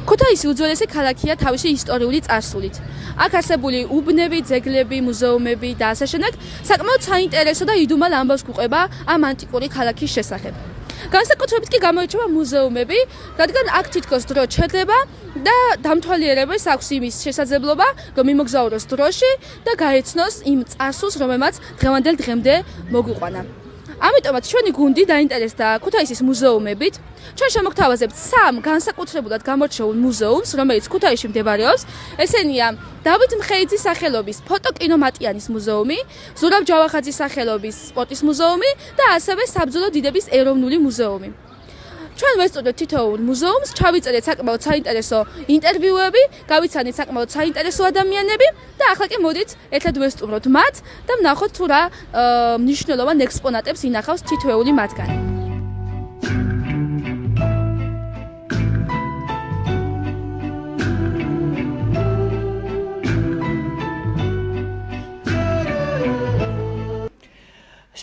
ქუთაისი უძველესი ქალაქია თავისი ისტორიული წარსულით. აქ არსებული უბნები, ძეგლები, მუზეუმები და ასე შემდეგ საკმაოდ საინტერესო და იდუმალ ამბავს გვყვება ამ ანტიკური ქალაქის შესახებ. განსაკუთრებით კი გამოირჩევა მუზეუმები, რადგან აქ თითქოს დრო ჩერდება და დამთვალიერებას აქვს იმის შესაძლებლობა, რომ იმოგზაუროს დროში და გაეცნოს იმ წარსულს, რომელმაც დღევანდელ დღემდე მოგვიყვანა. ამიტომაც ჩვენი გუნდი დაინტერესდა ქუთაისის მუზეუმებით. ჩვენ შემოგთავაზებთ 3 განსაკუთრებულად გამორჩეულ მუზეუმს, რომელიც ქუთაისში მდებარეობს. ესენია დავით მხეიძის სახელობის ფოტოკინო მატიანის მუზეუმი, ზურაბ ჯავახაძის სახელობის სპორტის მუზეუმი და ასევე საბრძოლო დიდების ეროვნული მუზეუმი. ჩვენ ვესწავლეთ თითოეულ მუზეუმს, ჩავიწერეთ საკმაოდ საინტერესო ინტერვიუები, გავიცანით საკმაოდ საინტერესო ადამიანები და ახლა კი მოდით ერთად ვესტუმროთ მათ და ვნახოთ თუ რა მნიშვნელოვან ექსპონატებს ინახავს თითოეული მათგანი.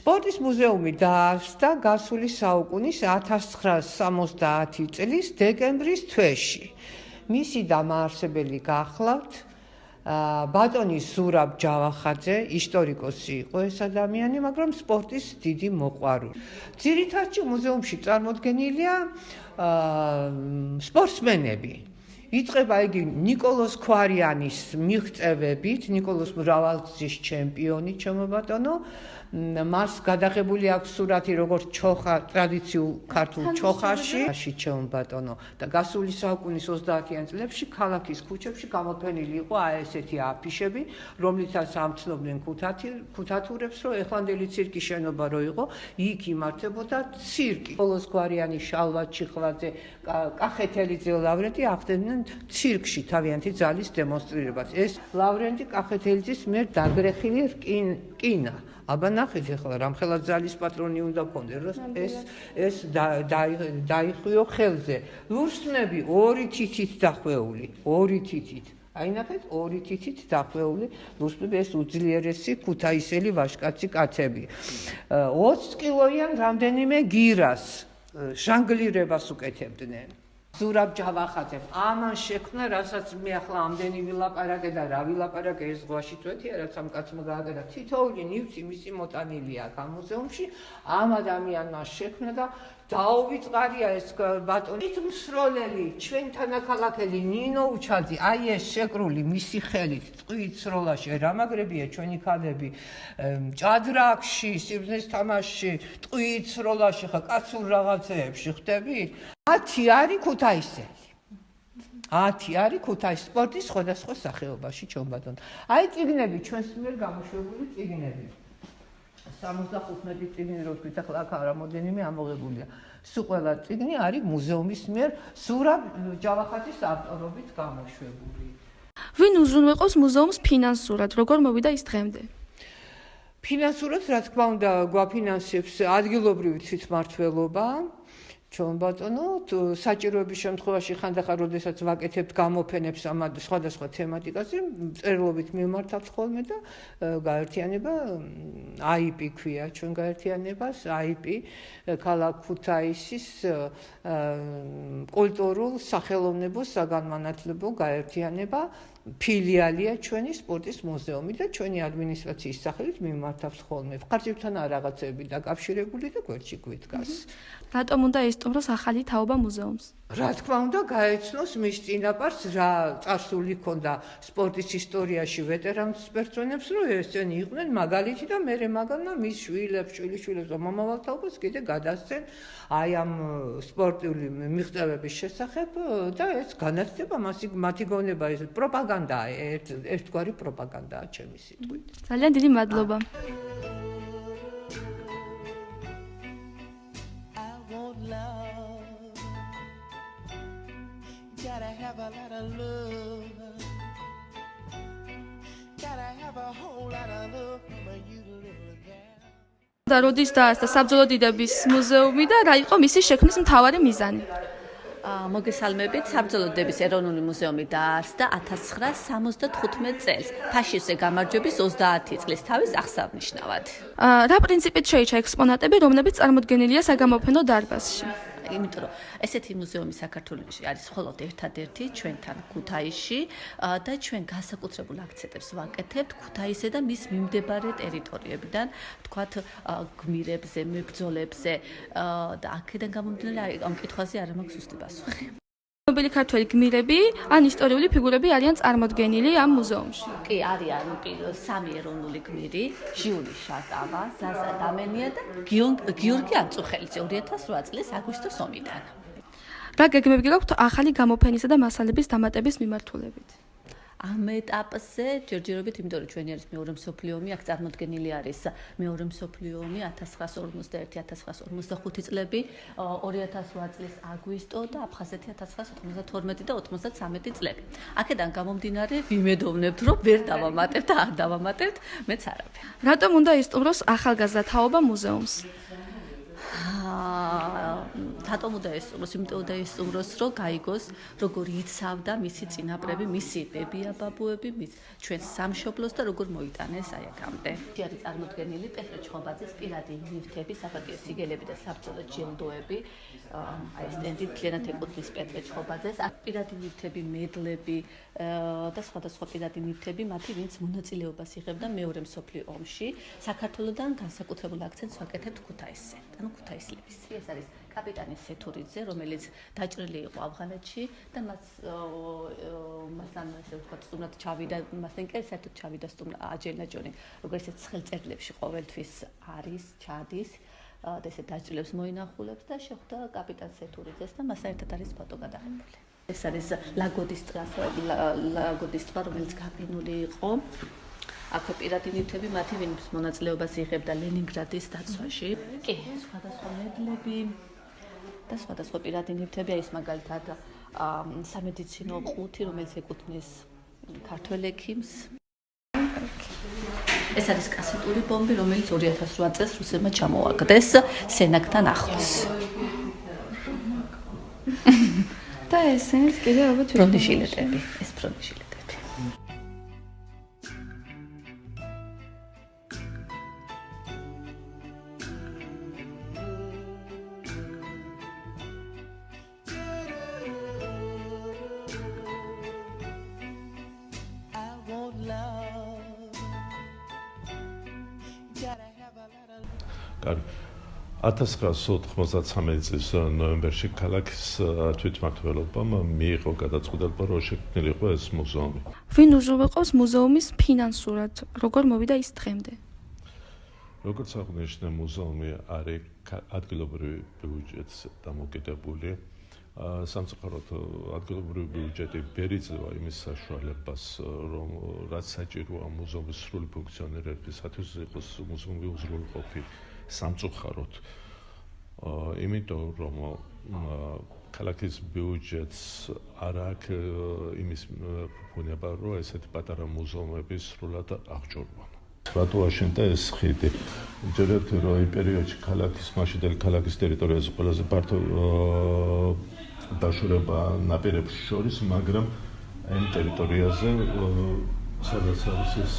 სპორტის მუზეუმი დაარსდა გასული საუკუნის 1970 წლის დეკემბრის თვეში. მისი დამაარსებელი გახლავთ ბატონი ზურაბ ჯავახაძე, ისტორიკოსი იყო ეს ადამიანი, მაგრამ სპორტის დიდი მოყვარული. ძირითადად მუზეუმში წარმოდგენილია სპორტსმენები. იწყება იგი ნიკოლოზ ქვარიანის მიღწევებით, ნიკოლოზ მრავალგზის ჩემპიონი, ჩემო ბატონო. მას გადაღებული აქვს სურათი როგორც ჩოხა ტრადიციულ ქართულ ჩოხაში, ჩემო ბატონო. და გასული საუკუნის 30-იან წლებში ქალაქის ქუჩებში გამოფენილი იყო ესეთი აფიშები, რომლითაც ამცნობდნენ ქუთათურებს, რომ ეხლანდელი ცირკის შენობა რო იყო, იქ იმართებოდა ცირკი. ნიკოლოზ ქვარიანის შალვა ჩიხლაძე, კახეთელიძე, ლავრენტი ახდენდნენ ცირკში თავიანთი ძალის დემონსტრირებას. ეს ლავრენტი კახეთელიძის მიერ დაგრეხილი რკინა. აბა ნახეთ ახლა რამხელა ძალის პატრონი უნდა გქონდეს, რომ ეს დაიხვიო ხელზე. ლურსმნები 2 თითით დახვეული, 2 თითით. აი ნახეთ 2 თითით დახვეული ლურსმნები, ეს უძლიერესი ქუთაისელი ვაჟკაცი კაცები. 20 კილოიან რამდენიმე გირას ჟანგლირებას უკეთებდნენ. ზურაბ ჯავახაძემ ამან შექმნა, რასაც მე ახლა ამდენი ვილაპარაკე და რა ვილაპარაკე, ეს ზღვაში წვეთია, რაც ამ კაცმა გააკეთა. თითოეული ნივთი მისი მოტანილია აქ ამ მუზეუმში. ამ ადამიანმა შექმნა და დაუვიწყარია ეს ბატონი მსროლელი, ჩვენ თანაქალაქელი ნინო უჩაძე, აი ეს შეკრული მისი ხელით წვით სროლაში, რა მაგრებია ჩვენი ქალები ჭადრაკში, სიბრძნის თამაშში, წვით სროლაში, ხა კაცურ რაღაცეებში ხდები? 10 არის ქუთაისელი. 10 არის ქუთაისის სპორტის სხვადასხვა სახეობაში, ჩემო ბატონო. აი წიგნები, ჩვენს მიერ გამოშვებული წიგნები. 75 მეტი წიგნი რო ვთქვით, ახლა აქ რამოდენიმე ამოღებულია. სულ ყველა წიგნი არის მუზეუმის მიერ ზურაბ ჯავახაძის ავტორობით გამოშვებული. ვინ უზრუნველყოფს მუზეუმს ფინანსურად, როგორ მოვიდა ის დღემდე? ფინანსურად, რა თქმა უნდა, გვაფინანსებს ადგილობრივი თვითმმართველობა. ჩემო ბატონო, საჭიროების შემთხვევაში ხანდახან როდესაც ვაკეთებთ გამოფენებს ამ სხვადასხვა თემატიკაზე, წერილობით მივმართავთ ხოლმე და გაერთიანება IP ქვია ჩვენ გაერთიანებას, IP ქალაქ ქუთაისის კულტურულ სახელოვნებო საგანმანათლებლო გაერთიანება, ფილიალია ჩვენი სპორტის მუზეუმი და ჩვენი ადმინისტრაციის სახელით მიმართავთ ხოლმე. ხარჯებთან რაღაცები დაკავშირებული და გვერდში გვიდგას. რატომ უნდა ესტუმროს ახალი თაობა მუზეუმს? რა თქმა უნდა, გაეცნოს მის წინაპარს რა წარსული ჰქონდა სპორტის ისტორიაში ვეტერან სპორტსმენებს, რომ ესენი იყვნენ მაგალითი და მერე მაგალითად მის შვილებს, შვილიშვილებს და მომავალ თაობას კიდე გადასცენ აი ამ სპორტული მიღწევების შესახებ და ეს განათლება მათი გონება ეს პროპაგანდაა, ერთგვარი პროპაგანდაა ჩემი სიტყვით. ძალიან დიდი მადლობა. Gotta have a lot of love. Gotta have a whole lot of love for you little girl. და როდის დაარსდა საბრძოლო დიდების მუზეუმი და რა იყო მისი შექმნის მთავარი მიზანი? მოგესალმებით, საბრძოლო დიდების ეროვნული მუზეუმი დაარსდა 1975 წელს, ფაშისტზე გამარჯვების 30 წლის თავის აღსანიშნავად. რა პრინციპით შეიჭრა ექსპონატები, რომლებიც წარმოდგენილია საგამოფენო დარბაზში? იმიტომ რომ ესეთი მუზეუმი საქართველოში არის მხოლოდ ერთადერთი ჩვენთან ქუთაისში და ჩვენ განსაკუთრებულ აქცენტებს ვაკეთებთ ქუთაისზე და მის მიმდებარე ტერიტორიებიდან, თქვათ გმირებზე, მებრძოლებზე და აქედან გამომდინარე ამ კითხვაზე არ მაქვს ზუსტი პასუხი. ცნობილი ქართველი გმირები ან ისტორიული ფიგურები არიან წარმოდგენილი ამ მუზეუმში. კი, არიან სამი ეროვნული გმირი, ჟიული შატავა, ზაზა დამენია და გიორგი აწუხელიძე 2008 წლის აგვისტოს ომიდან. რა გეგმები გაქვთ ახალი გამოფენისა და მასალების დამატების მიმართულებით? ამ ეტაპზე ჯერჯერობით, იმიტომ რომ ჩვენი არის მეორე მსოფლიო ომი, აქ წარმოდგენილი არის მეორე მსოფლიო ომი 1941-1945 წლები, 2008 წლის აგვისტო და აფხაზეთი 1992 და 93 წლები. აქედან გამომდინარე, ვიმედოვნებთ, რომ ვერ დავამატებთ და არ დავამატებთ, მეც არაფერი. რატომ უნდა ისტუმროს ახალგაზრდა თაობა მუზეუმს? რატომ უნდა ესწროს? იმიტომ უნდა ესწროს, რომ გაიგოს, როგორ იცავდა მისი წინაპრები, მისი ბებია-ბაბუები, ჩვენ სამშობლოს და როგორ მოიტანეს აი აქამდე. არის წარმოდგენილი პეტრე ჩხობაძის პირადი ნივთები, საპატიო სიგელები და საბრძოლო ჯილდოები. აი სტენდი მთლიანად ეკუთვნის პეტრე ჩხობაძეს. აქ პირადი ნივთები, მედლები და სხვადასხვა პირადი ნივთები, მათი ვინც მონაწილეობას იღებდა მეორე მსოფლიო ომში. საქართველოსთან განსაკუთრებულ აქცენტს ვაკეთებთ ქუთაისზე. ანუ ქუთაისლების. ეს არის კაპიტანი სეთურიძე, რომელიც დაჭრილი იყო ავღანეთში და მასთან ესე ვთქვათ, სტუმრად ჩავიდა, მასთან კი საერთოდ ჩავიდა სტუმრად აჯერნაჯონი, როგორც ეს ცხელწერილებში ყოველთვის არის, ჩადის და ესე დაჭრილებს მოინახულებს და შეხვდა კაპიტან სეთურიძეს და მას ერთად არის ფოტო გადაღებული. ეს არის ლაგოდის ტბა, რომელიც გაფრინული იყო. აქვე პირადი ნივთები, მათი ვინც მონაწილეობას იღებდა ლენინგრადის დაცვაში. კი, სხვადასხვა მედლები და სხვადასხვა პირადი ნივთები, ეს მაგალითად სამედიცინო ყუთი, რომელიც ეკუთვნის ქართველ ექიმს. ეს არის კასეტური ბომბი, რომელიც 2008 წელს რუსებმა ჩამოაგდეს სენაკთან ახლოს. და ესენიც კიდევ ალბათ ფრონტიშილეტები, ეს ფრონტიშილეტები. კარგი. 1993 წლის ნოემბერში ქალაქის თვითმმართველობამ მიიღო გადაწყვეტილება, რომ შექმნილიყო ეს მუზეუმი. ვინ უზრუნველყოფს მუზეუმის ფინანსურად? როგორ მოვიდა ის დღემდე? როგორც აღნიშნე, მუზეუმი არის ადგილობრივი ბიუჯეტს დამოკიდებული. სამწუხაროდ ადგილობრივი ბიუჯეტი ვერ იძლევა იმის საშუალებას, რომ რაც საჭიროა მუზეუმის სრული ფუნქციონირებისათვის იყოს მუზეუმი უზრუნველყოფი სამწუხაროდ. იმიტომ რომ ქალაქის ბიუჯეტს არ აქვს იმის ფუნება, რომ ესეთი პატარა მუზეუმები სრულად აღჭურვა. რატო აშენდა ეს ხიდი? ჯერეთ რომ იმ პერიოდში მაშინდელი ქალაქის ტერიტორიაზე ყველაზე ფართო დაშორება ნაპირებს შორის, მაგრამ ამ ტერიტორიაზე სადაც არის ეს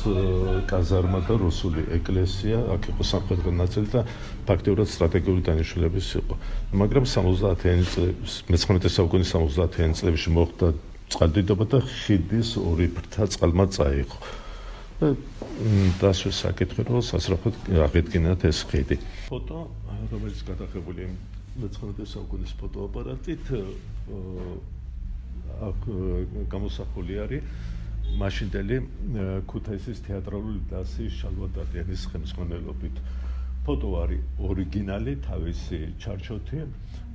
კაზარმა და რუსული ეკლესია, აქ იყო სამხრეთიდან ნაწილი და ფაქტიურად სტრატეგიული დანიშნულების იყო. მაგრამ 70-იანი წლების, მე-19 საუკუნის 70-იანი წლებში მოხდა წყალდიდობა და ხიდის ორი ფრთა წყალმა წაიღო. დასვეს საკითხი, რომ სასწრაფოდ აღედგინათ ეს ხიდი. ფოტო, რომელიც გადაღებულია მე-19 საუკუნის ფოტოაპარატით, აქ გამოსახული არის მაშინდელი ქუთაისის თეატრალური დასის შალვა დადიანის ხელმძღვანელობით. ფოტო არის ორიგინალი, თავისი ჩარჩოთი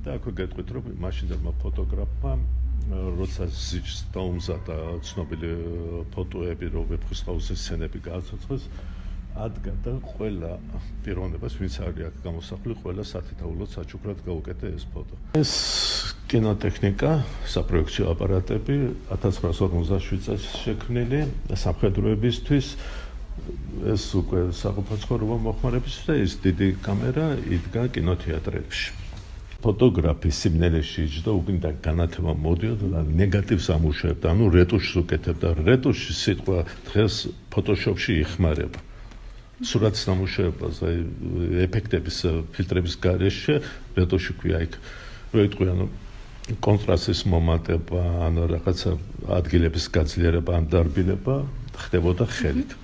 და აქვე გეტყვით, რომ მაშინდელმა ფოტოგრაფმა როცა ზიჯს დაუმზადა ცნობილი ფოტოები, რომ ვეფხისტყაოსნის სცენები გააცოცხლეს, ადგა და ყველა პიროვნებას, ვინც არის აქ გამოსახული, ყველა სათითაულოდ საჩუქრად გაუკეთა ეს ფოტო. ეს კინოტექნიკა, საპროექციო აპარატები 1957 წელს შექმნილი სამხედროებისთვის, ეს უკვე საყოფაცხოვრებო მოხმარებისთვის და ეს დიდი კამერა იდგა კინოთეატრებში. ფოტოგრაფი სიმნელეში იჯდა, უკიდან განათება მოდიოდა და ნეგატივს ამუშავებდა, ანუ რეტუშს უკეთებდა. რეტუში სიტყვა დღეს ფოტოშოპში იხმარება. სურათის დამუშავებას, ეფექტების, ფილტრების გარეშე რეტუში ქვია იქ. რო იტყვი, ანუ კონტრასტის მომატება, ანუ რაღაცა ადგილების გაძლიერება ან დარბილება ხდებოდა ხელით.